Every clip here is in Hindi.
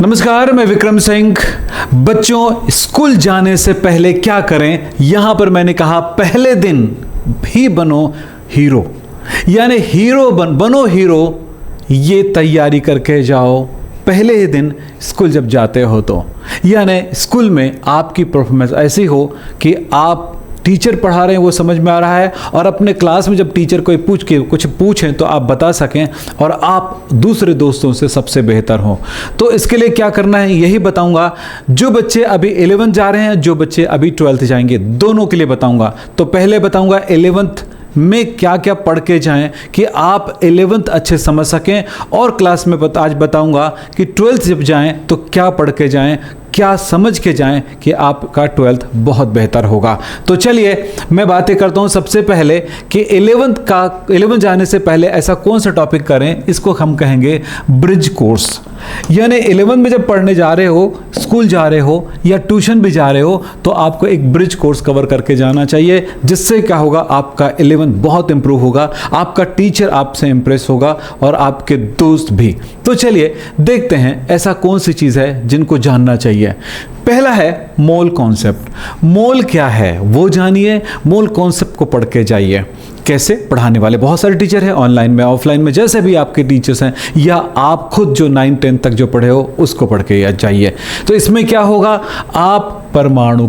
नमस्कार, मैं विक्रम सिंह। बच्चों, स्कूल जाने से पहले क्या करें? यहां पर मैंने कहा पहले दिन भी बनो हीरो, यानी हीरो बनो हीरो। ये तैयारी करके जाओ पहले ही दिन स्कूल जब जाते हो तो, यानी स्कूल में आपकी परफॉर्मेंस ऐसी हो कि आप टीचर पढ़ा रहे हैं वो समझ में आ रहा है, और अपने क्लास में जब टीचर कोई कुछ पूछें तो आप बता सकें और आप दूसरे दोस्तों से सबसे बेहतर हो। तो इसके लिए क्या करना है यही बताऊंगा। जो बच्चे अभी 11th जा रहे हैं, जो बच्चे अभी 12th जाएंगे, दोनों के लिए बताऊंगा। तो पहले बताऊंगा 11th में क्या क्या पढ़ के जाएं कि आप 11th अच्छे समझ सकें, और क्लास में आज बताऊंगा कि 12th जब जाएं तो क्या पढ़ के जाएं, क्या समझ के जाएं कि आपका 12th बहुत बेहतर होगा। तो चलिए मैं बातें करता हूं सबसे पहले कि 11th जाने से पहले ऐसा कौन सा टॉपिक करें। इसको हम कहेंगे ब्रिज कोर्स। यानी 11th में जब पढ़ने जा रहे हो, स्कूल जा रहे हो या ट्यूशन भी जा रहे हो, तो आपको एक ब्रिज कोर्स कवर करके जाना चाहिए, जिससे क्या होगा, आपका 11th बहुत इंप्रूव होगा, आपका टीचर आपसे इंप्रेस होगा और आपके दोस्त भी। तो चलिए देखते हैं ऐसा कौन सी चीज़ है जिनको जानना चाहिए। पहला है मोल कॉन्सेप्ट। मोल क्या है वो जानिए, मोल कॉन्सेप्ट को पढ़ के जाइए। कैसे? पढ़ाने वाले बहुत सारे टीचर हैं, ऑनलाइन में, ऑफलाइन में, जैसे भी आपके टीचर्स हैं, या आप खुद जो 9-10 तक जो पढ़े हो उसको पढ़ के जाइए। तो इसमें क्या होगा, आप परमाणु,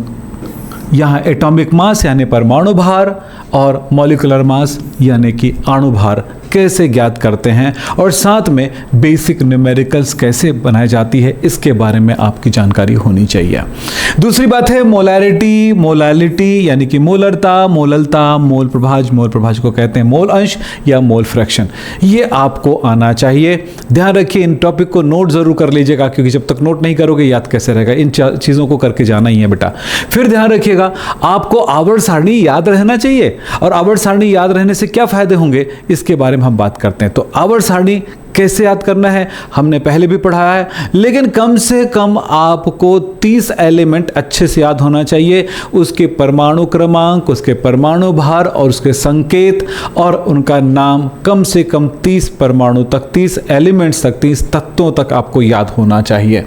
यहाँ एटॉमिक मास यानी परमाणु भार और मॉलिक्यूलर मास यानी कि अणु भार कैसे ज्ञात करते हैं, और साथ में बेसिक न्यूमेरिकल्स कैसे बनाई जाती है, इसके बारे में आपकी जानकारी होनी चाहिए। दूसरी बात है मोलैरिटी, मोलालिटी यानी कि मोलरता, मोललता, मोल प्रभाज को कहते हैं मोल अंश या मोल फ्रैक्शन। ये आपको आना चाहिए। ध्यान रखिए, इन टॉपिक को नोट जरूर कर लीजिएगा, क्योंकि जब तक नोट नहीं करोगे याद कैसे रहेगा। इन चीज़ों को करके जाना ही है बेटा। फिर ध्यान रखिएगा, आपको आवर्त सारणी याद रहना चाहिए, और आवर्त सारणी याद रहने से क्या फायदे होंगे इसके बारे में हम बात करते हैं। तो आवर्त सारणी कैसे याद करना है हमने पहले भी पढ़ाया है, लेकिन कम से कम आपको 30 एलिमेंट अच्छे से याद होना चाहिए। उसके परमाणु क्रमांक, उसके परमाणु भार और उसके संकेत और उनका नाम, कम से कम 30 परमाणु तक, 30 एलिमेंट्स तक, 30 तत्वों तक आपको याद होना चाहिए।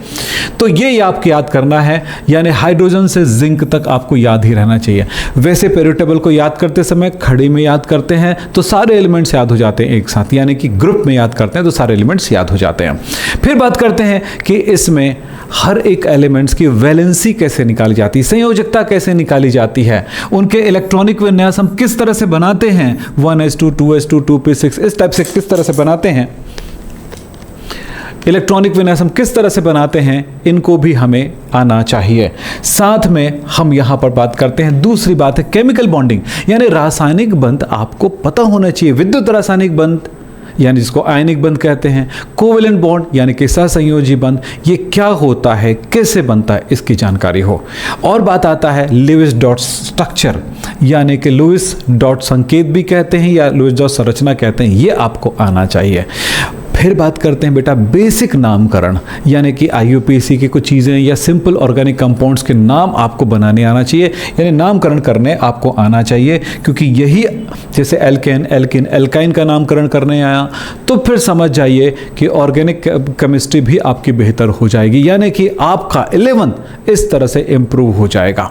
तो ये आपको याद करना है, यानी हाइड्रोजन से जिंक तक आपको याद ही रहना चाहिए। वैसे पीरियोडिक टेबल को याद करते समय खड़ी में याद करते हैं तो सारे एलिमेंट्स याद हो जाते हैं एक साथ, यानी कि ग्रुप में याद करते हैं तो सारे एलिमेंट्स याद हो जाते हैं। फिर बात करते हैं कि इसमें हर एक एलिमेंट्स की वैलेंसी कैसे निकाली जाती है, संयोजकता कैसे निकाली जाती है, उनके इलेक्ट्रॉनिक विन्यास हम किस तरह से बनाते हैं, 1s2 2s2 2p6 इस टाइप से किस तरह से बनाते हैं, इलेक्ट्रॉनिक विन्यास हम किस तरह से बनाते हैं, इनको भी हमें आना चाहिए। साथ में हम यहाँ पर बात करते हैं, दूसरी बात है केमिकल बॉन्डिंग, यानी रासायनिक बंध आपको पता होना चाहिए। विद्युत रासायनिक बंध यानी जिसको आयनिक बंध कहते हैं, कोवेलेंट बॉन्ड यानी कि सहसंयोजी बंध, ये क्या होता है, कैसे बनता है, इसकी जानकारी हो। और बात आता है लुईस डॉट स्ट्रक्चर, यानी कि लुईस डॉट संकेत भी कहते हैं या लुईस डॉट संरचना कहते हैं, ये आपको आना चाहिए। फिर बात करते हैं बेटा बेसिक नामकरण, यानी कि IUPAC की कुछ चीज़ें या सिंपल ऑर्गेनिक कंपाउंड्स के नाम आपको बनाने आना चाहिए, यानी नामकरण करने आपको आना चाहिए, क्योंकि यही जैसे एल्केन, एल्किन, एल्काइन का नामकरण करने आया तो फिर समझ जाइए कि ऑर्गेनिक केमिस्ट्री भी आपकी बेहतर हो जाएगी, यानी कि आपका 11th इस तरह से इम्प्रूव हो जाएगा।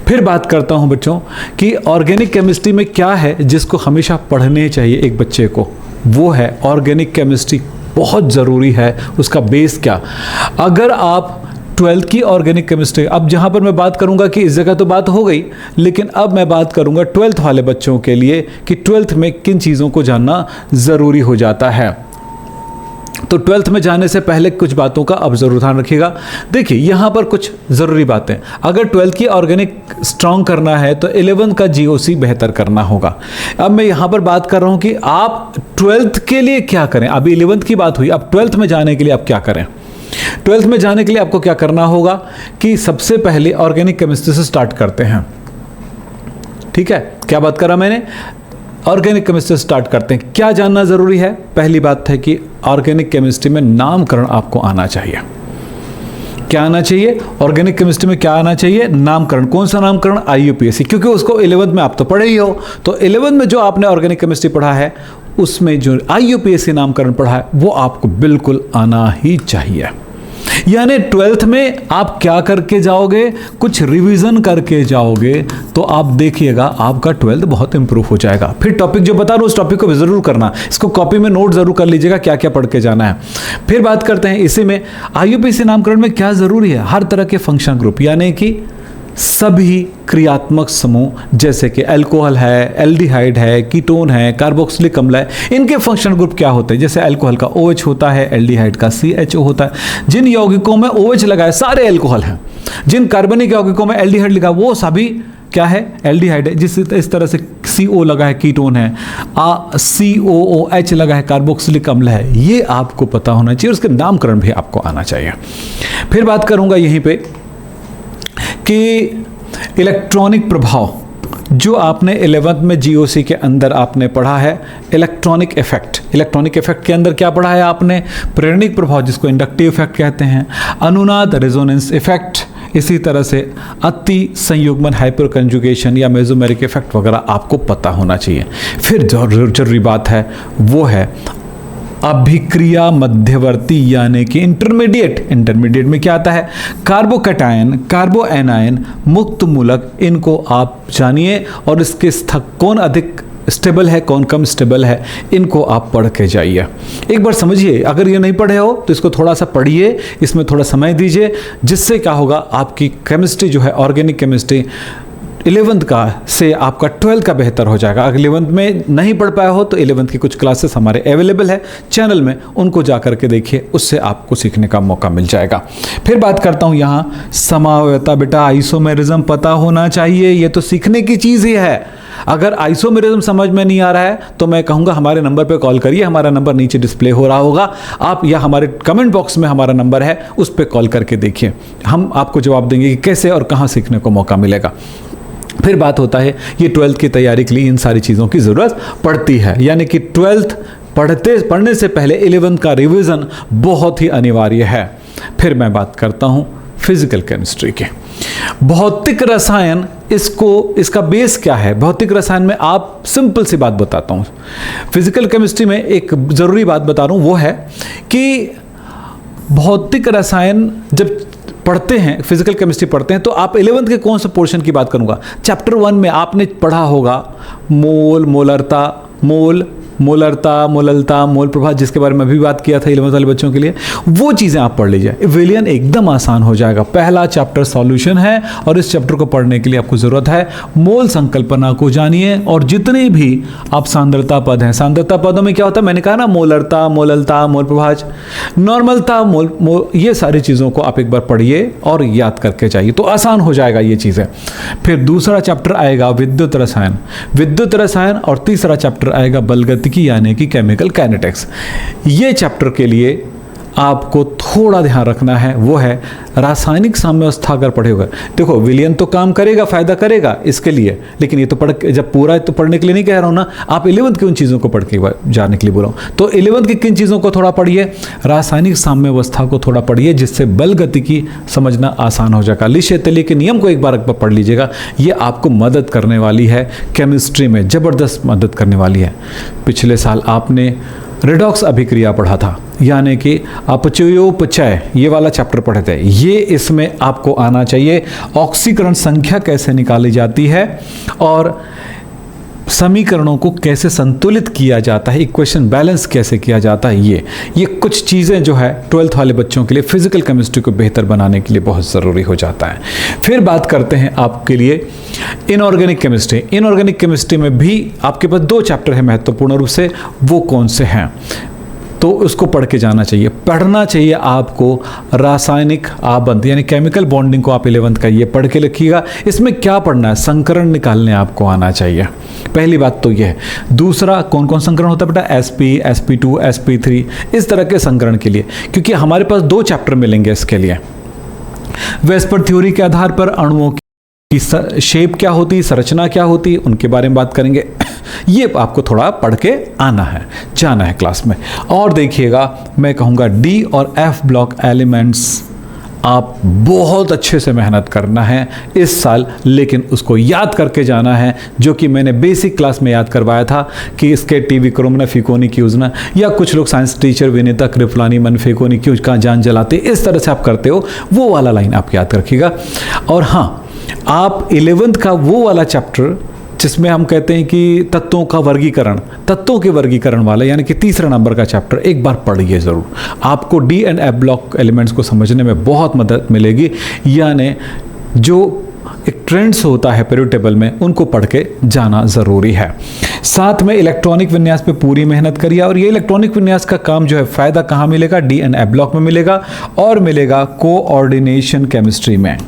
फिर बात करता हूँ बच्चों कि ऑर्गेनिक केमिस्ट्री में क्या है जिसको हमेशा पढ़ने चाहिए एक बच्चे को, वो है ऑर्गेनिक केमिस्ट्री। बहुत ज़रूरी है उसका बेस क्या। अगर आप 12th की ऑर्गेनिक केमिस्ट्री, अब जहाँ पर मैं बात करूँगा कि इस जगह तो बात हो गई, लेकिन अब मैं बात करूँगा 12th वाले बच्चों के लिए कि 12th में किन चीज़ों को जानना ज़रूरी हो जाता है। तो 12th में जाने से पहले कुछ बातों का अब जरूर ध्यान रखिएगा। देखिए यहाँ पर कुछ ज़रूरी बातें, अगर 12th की ऑर्गेनिक स्ट्रॉन्ग करना है तो 11th का GOC बेहतर करना होगा। अब मैं यहाँ पर बात कर रहा हूँ कि आप 12th के लिए क्या करें। अभी 11th की बात हुई, अब 12th में जाने के लिए आप क्या करें। 12th में जाने के लिए आपको क्या करना होगा कि सबसे पहले ऑर्गेनिक केमिस्ट्री से स्टार्ट करते हैं। ठीक है, क्या बात करा मैंने, ऑर्गेनिक केमिस्ट्री स्टार्ट करते हैं। क्या जानना ज़रूरी है, पहली बात है कि ऑर्गेनिक केमिस्ट्री में नामकरण आपको आना चाहिए। क्या आना चाहिए ऑर्गेनिक केमिस्ट्री में, क्या आना चाहिए, नामकरण। कौन सा नामकरण, IUPAC, क्योंकि उसको 11th में आप तो पढ़े ही हो। तो 11th में जो आपने ऑर्गेनिक केमिस्ट्री पढ़ा है उसमें जो IUPAC नामकरण पढ़ा है वो आपको बिल्कुल आना ही चाहिए। यानी 12th में आप क्या करके जाओगे, कुछ रिवीजन करके जाओगे तो आप देखिएगा आपका 12th बहुत इंप्रूव हो जाएगा। फिर टॉपिक जो बता रहा हूं उस टॉपिक को भी जरूर करना, इसको कॉपी में नोट जरूर कर लीजिएगा क्या क्या पढ़ के जाना है। फिर बात करते हैं इसी में IUPAC नामकरण में क्या जरूरी है, हर तरह के फंक्शन ग्रुप यानी कि सभी क्रियात्मक समूह जैसे कि अल्कोहल है, एल्डिहाइड है, कीटोन है, कार्बोक्सिलिक अम्ल है, इनके फंक्शनल ग्रुप क्या होते हैं। जैसे अल्कोहल का OH होता है, एल्डिहाइड का CHO होता है। जिन यौगिकों में OH लगा है सारे अल्कोहल हैं, जिन कार्बनिक यौगिकों में एल्डिहाइड लगा वो सभी क्या है, एल्डिहाइड है। जिस इस तरह से CO लगा है कीटोन है, COOH लगा है कार्बोक्सिलिक अम्ल है। ये आपको पता होना चाहिए, उसके नामकरण भी आपको आना चाहिए। फिर बात करूंगा यहीं पे कि इलेक्ट्रॉनिक प्रभाव जो आपने 11th में GOC के अंदर आपने पढ़ा है, इलेक्ट्रॉनिक इफेक्ट। इलेक्ट्रॉनिक इफेक्ट के अंदर क्या पढ़ा है आपने, प्रेरणिक प्रभाव जिसको इंडक्टिव इफेक्ट कहते हैं, अनुनाद रेजोनेंस इफेक्ट, इसी तरह से अति संयुग्मन हाइपर कंजुगेशन या मेसोमेरिक इफेक्ट वगैरह आपको पता होना चाहिए। फिर जरूरी बात है वो है अभिक्रिया मध्यवर्ती यानी कि इंटरमीडिएट में क्या आता है, कार्बोकैटायन, कार्बो एनायन, मुक्त मूलक, इनको आप जानिए और इसके कौन अधिक स्टेबल है कौन कम स्टेबल है इनको आप पढ़ के जाइए। एक बार समझिए, अगर ये नहीं पढ़े हो तो इसको थोड़ा सा पढ़िए, इसमें थोड़ा समय दीजिए, जिससे क्या होगा आपकी केमिस्ट्री जो है ऑर्गेनिक केमिस्ट्री 11th का से आपका 12th का बेहतर हो जाएगा। अगर 11th में नहीं पढ़ पाया हो तो 11th की कुछ क्लासेस हमारे अवेलेबल है चैनल में, उनको जा करके देखिए, उससे आपको सीखने का मौका मिल जाएगा। फिर बात करता हूँ यहाँ समावयता। बेटा आइसोमेरिज्म पता होना चाहिए, ये तो सीखने की चीज़ ही है। अगर आइसोमेरिज्म समझ में नहीं आ रहा है तो मैं कहूँगा हमारे नंबर पे कॉल करिए, हमारा नंबर नीचे डिस्प्ले हो रहा होगा आप, या हमारे कमेंट बॉक्स में हमारा नंबर है उस पर कॉल करके देखिए, हम आपको जवाब देंगे कि कैसे और कहाँ सीखने को मौका मिलेगा। फिर बात होता है ये 12th की तैयारी के लिए इन सारी चीज़ों की ज़रूरत पड़ती है, यानी कि 12th पढ़ने से पहले 11th का रिवीजन बहुत ही अनिवार्य है। फिर मैं बात करता हूँ फिजिकल केमिस्ट्री के। भौतिक रसायन, इसका बेस क्या है। भौतिक रसायन में आप सिंपल सी बात बताता हूँ, फिजिकल केमिस्ट्री में एक ज़रूरी बात बता रहा हूँ वो है कि भौतिक रसायन जब पढ़ते हैं, फिजिकल केमिस्ट्री पढ़ते हैं तो आप 11th के कौन से पोर्शन की बात करूंगा। चैप्टर 1 में आपने पढ़ा होगा मोल, मोलरता, मोललता, मोल प्रभाव, जिसके बारे में अभी बात किया था 11th वाले बच्चों के लिए, वो चीज़ें आप पढ़ लीजिए। विलियन एकदम आसान हो जाएगा। पहला चैप्टर सॉल्यूशन है और इस चैप्टर को पढ़ने के लिए आपको ज़रूरत है मोल संकल्पना को जानिए, और जितने भी आप सांद्रता पद हैं, सांद्रता पदों में क्या होता है, मैंने कहा ना, मोलरता, मोललता, मोल प्रभाज, नॉर्मलता, ये सारी चीज़ों को आप एक बार पढ़िए और याद करके जाइए तो आसान हो जाएगा ये चीज़ें। फिर दूसरा चैप्टर आएगा विद्युत रसायन, और तीसरा चैप्टर आएगा बलगतिकी यानी कि केमिकल काइनेटिक्स। ये चैप्टर के लिए आपको थोड़ा ध्यान रखना है वो है रासायनिक साम्यावस्था। अगर पढ़ेगा, देखो विलियन तो काम करेगा, फायदा करेगा इसके लिए, लेकिन ये तो जब पूरा तो पढ़ने के लिए नहीं कह रहा हूँ ना, आप 11th की उन चीज़ों को पढ़ के जाने के लिए बोल रहा हूँ। तो 11th की किन चीज़ों को थोड़ा पढ़िए, रासायनिक साम्यावस्था को थोड़ा पढ़िए, जिससे बल गतिकी समझना आसान हो जाएगा। लिशेतली के नियम को एक बार पढ़ लीजिएगा, ये आपको मदद करने वाली है केमिस्ट्री में, ज़बरदस्त मदद करने वाली है। पिछले साल आपने रेडॉक्स अभिक्रिया पढ़ा था, यानी कि अपचयोपचय, ये वाला चैप्टर पढ़े थे, ये इसमें आपको आना चाहिए। ऑक्सीकरण संख्या कैसे निकाली जाती है और समीकरणों को कैसे संतुलित किया जाता है, इक्वेशन बैलेंस कैसे किया जाता है, ये कुछ चीज़ें जो है 12th वाले बच्चों के लिए फिजिकल केमिस्ट्री को बेहतर बनाने के लिए बहुत ज़रूरी हो जाता है। फिर बात करते हैं आपके लिए इनऑर्गेनिक केमिस्ट्री। इनऑर्गेनिक केमिस्ट्री में भी आपके पास 2 चैप्टर है महत्वपूर्ण रूप से, वो कौन से हैं तो उसको पढ़ के जाना चाहिए। पढ़ना चाहिए आपको रासायनिक आबंध यानी केमिकल बॉन्डिंग को, आप 11th का ये पढ़ के लिखिएगा। इसमें क्या पढ़ना है, संकरण निकालने आपको आना चाहिए, पहली बात तो ये है। दूसरा, कौन कौन संकरण होता है बेटा, SP, SP2, SP3, इस तरह के संकरण के लिए, क्योंकि हमारे पास 2 चैप्टर मिलेंगे इसके लिए। वेस्पर थ्योरी के आधार पर अणुओं की शेप क्या होती, संरचना क्या होती, उनके बारे में बात करेंगे। ये आपको थोड़ा पढ़ के आना है, जाना है क्लास में। और देखिएगा, मैं कहूँगा D और F ब्लॉक एलिमेंट्स आप बहुत अच्छे से मेहनत करना है इस साल, लेकिन उसको याद करके जाना है, जो कि मैंने बेसिक क्लास में याद करवाया था कि इसके टीवी क्रोमना फीकोनी क्यूजना, या कुछ लोग साइंस टीचर विनीता कृपलानी मन फेकोनी क्यूज का जान जलाते, इस तरह से आप करते हो, वो वाला लाइन आप याद रखिएगा। और हाँ, आप 11th का वो वाला चैप्टर जिसमें हम कहते हैं कि तत्वों के वर्गीकरण वाला, यानी कि तीसरा नंबर का चैप्टर एक बार पढ़िए ज़रूर। आपको D and F block elements को समझने में बहुत मदद मिलेगी, यानी जो एक ट्रेंड्स होता है पीरियड टेबल में, उनको पढ़ के जाना ज़रूरी है। साथ में इलेक्ट्रॉनिक विन्यास पे पूरी मेहनत करिए, और ये इलेक्ट्रॉनिक विन्यास का काम जो है फ़ायदा कहाँ मिलेगा? डी एंड एफ ब्लॉक में मिलेगा, और मिलेगा कोऑर्डिनेशन केमिस्ट्री में।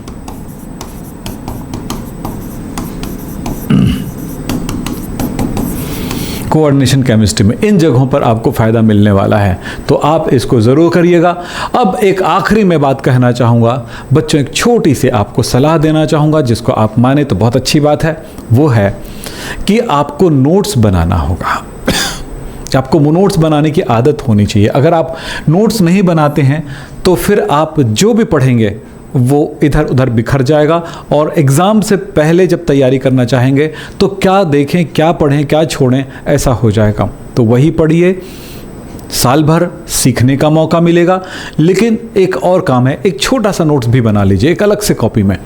कोऑर्डिनेशन केमिस्ट्री में इन जगहों पर आपको फ़ायदा मिलने वाला है, तो आप इसको ज़रूर करिएगा। अब एक आखिरी में बात कहना चाहूँगा बच्चों, एक छोटी सी आपको सलाह देना चाहूँगा, जिसको आप माने तो बहुत अच्छी बात है। वो है कि आपको नोट्स बनाना होगा। आपको नोट्स बनाने की आदत होनी चाहिए। अगर आप नोट्स नहीं बनाते हैं तो फिर आप जो भी पढ़ेंगे वो इधर उधर बिखर जाएगा, और एग्ज़ाम से पहले जब तैयारी करना चाहेंगे तो क्या देखें, क्या पढ़ें, क्या छोड़ें, ऐसा हो जाएगा। तो वही पढ़िए, साल भर सीखने का मौका मिलेगा। लेकिन एक और काम है, एक छोटा सा नोट्स भी बना लीजिए एक अलग से कॉपी में।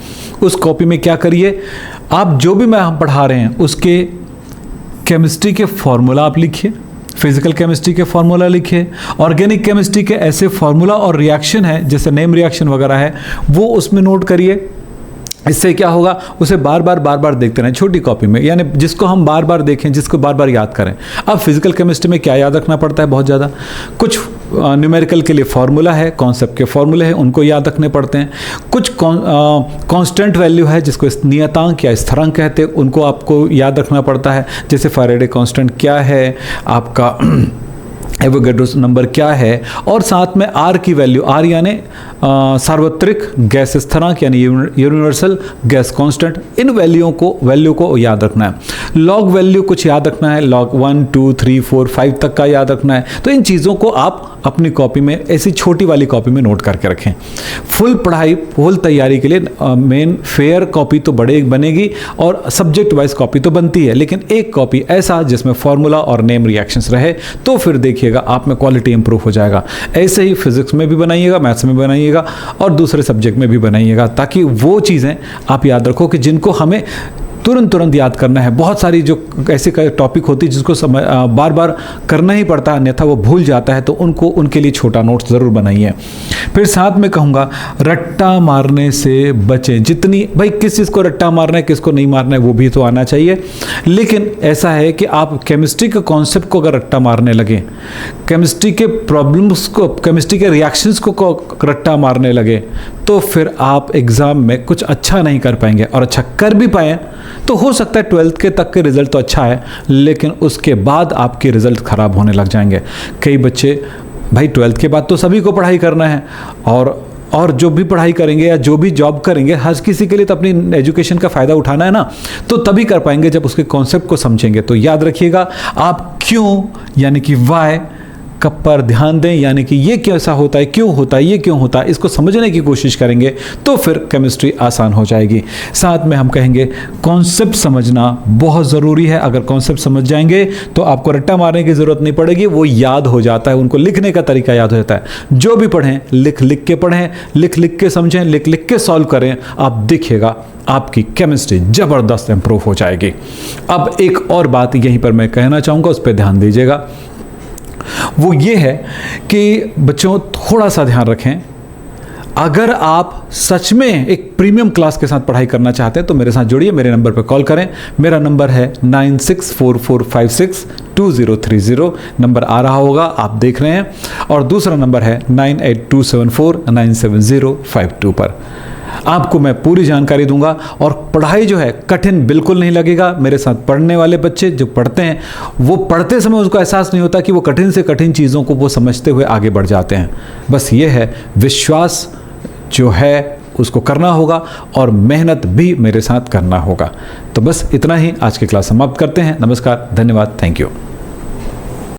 उस कॉपी में क्या करिए, आप जो भी मैं हम पढ़ा रहे हैं उसके केमिस्ट्री के फॉर्मूला आप लिखिए, फिजिकल केमिस्ट्री के फार्मूला लिखिए, ऑर्गेनिक केमिस्ट्री के ऐसे फार्मूला और रिएक्शन है जैसे नेम रिएक्शन वगैरह है, वो उसमें नोट करिए। इससे क्या होगा, उसे बार बार देखते रहें छोटी कॉपी में, यानी जिसको हम बार बार देखें, जिसको बार बार याद करें। अब फिजिकल केमिस्ट्री में क्या याद रखना पड़ता है? बहुत ज़्यादा कुछ न्यूमेरिकल के लिए फार्मूला है, कॉन्सेप्ट के फार्मूले हैं, उनको याद रखने पड़ते हैं। कुछ कांस्टेंट वैल्यू है जिसको नियतांक या स्थिरांक कहते हैं, उनको आपको याद रखना पड़ता है। जैसे फैराडे कांस्टेंट क्या है, आपका एवोगैड्रोस नंबर क्या है, और साथ में आर की वैल्यू, आर यानी सार्वत्रिक गैस स्थिरांक यानी यूनिवर्सल गैस कांस्टेंट, इन वैल्यू को याद रखना है। लॉग वैल्यू कुछ याद रखना है, लॉग 1 2 3 4 5 तक का याद रखना है। तो इन चीज़ों को आप अपनी कॉपी में, ऐसी छोटी वाली कॉपी में नोट करके रखें। फुल पढ़ाई, फुल तैयारी के लिए मेन फेयर कॉपी तो बनेगी, और सब्जेक्ट वाइज कॉपी तो बनती है, लेकिन एक कॉपी ऐसा जिसमें फॉर्मूला और नेम रिएक्शंस रहे, तो फिर देखिएगा आप में क्वालिटी इंप्रूव हो जाएगा। ऐसे ही फिजिक्स में भी बनाइएगा, मैथ्स में बनाइएगा, और दूसरे सब्जेक्ट में भी बनाइएगा, ताकि वो चीज़ें आप याद रखो कि जिनको हमें तुरंत याद करना है। बहुत सारी जो ऐसे टॉपिक होती है जिसको बार बार करना ही पड़ता है, अन्यथा वो भूल जाता है, तो उनके लिए छोटा नोट्स ज़रूर बनाइए। फिर साथ में कहूँगा, रट्टा मारने से बचें। जितनी भाई किस चीज़ को रट्टा मारना है, किसको नहीं मारना है, वो भी तो आना चाहिए। लेकिन ऐसा है कि आप केमिस्ट्री के कॉन्सेप्ट को अगर रट्टा मारने लगे, केमिस्ट्री के प्रॉब्लम्स को, केमिस्ट्री के रिएक्शंस को रट्टा मारने लगे, तो फिर आप एग्ज़ाम में कुछ अच्छा नहीं कर पाएंगे। और अच्छा कर भी पाएँ तो हो सकता है 12th के तक के रिज़ल्ट तो अच्छा है, लेकिन उसके बाद आपके रिज़ल्ट ख़राब होने लग जाएंगे। कई बच्चे भाई 12th के बाद तो सभी को पढ़ाई करना है, और जो भी पढ़ाई करेंगे या जो भी जॉब करेंगे, हर किसी के लिए तो अपनी एजुकेशन का फ़ायदा उठाना है ना, तो तभी कर पाएंगे जब उसके कॉन्सेप्ट को समझेंगे। तो याद रखिएगा, आप क्यों यानी कि वाई कब पर ध्यान दें, यानी कि ये कैसा होता है, क्यों होता है, ये क्यों होता है, इसको समझने की कोशिश करेंगे तो फिर केमिस्ट्री आसान हो जाएगी। साथ में हम कहेंगे कॉन्सेप्ट समझना बहुत ज़रूरी है। अगर कॉन्सेप्ट समझ जाएंगे तो आपको रट्टा मारने की ज़रूरत नहीं पड़ेगी, वो याद हो जाता है, उनको लिखने का तरीका याद हो जाता है। जो भी पढ़ें लिख के पढ़ें, लिख के समझें, लिख के सॉल्व करें, आप देखिएगा आपकी केमिस्ट्री ज़बरदस्त इंप्रूव हो जाएगी। अब एक और बात यहीं पर मैं कहना चाहूँगा, उस पर ध्यान दीजिएगा। वो ये है कि बच्चों थोड़ा सा ध्यान रखें, अगर आप सच में एक प्रीमियम क्लास के साथ पढ़ाई करना चाहते हैं तो मेरे साथ जुड़िए, मेरे नंबर पर कॉल करें। मेरा नंबर है 9644562030, नंबर आ रहा होगा, आप देख रहे हैं, और दूसरा नंबर है 9827497052 पर। आपको मैं पूरी जानकारी दूंगा, और पढ़ाई जो है कठिन बिल्कुल नहीं लगेगा। मेरे साथ पढ़ने वाले बच्चे जो पढ़ते हैं, वो पढ़ते समय उसको एहसास नहीं होता कि वो कठिन से कठिन चीज़ों को वो समझते हुए आगे बढ़ जाते हैं। बस ये है, विश्वास जो है उसको करना होगा, और मेहनत भी मेरे साथ करना होगा। तो बस इतना ही, आज की क्लास समाप्त करते हैं। नमस्कार, धन्यवाद, थैंक यू।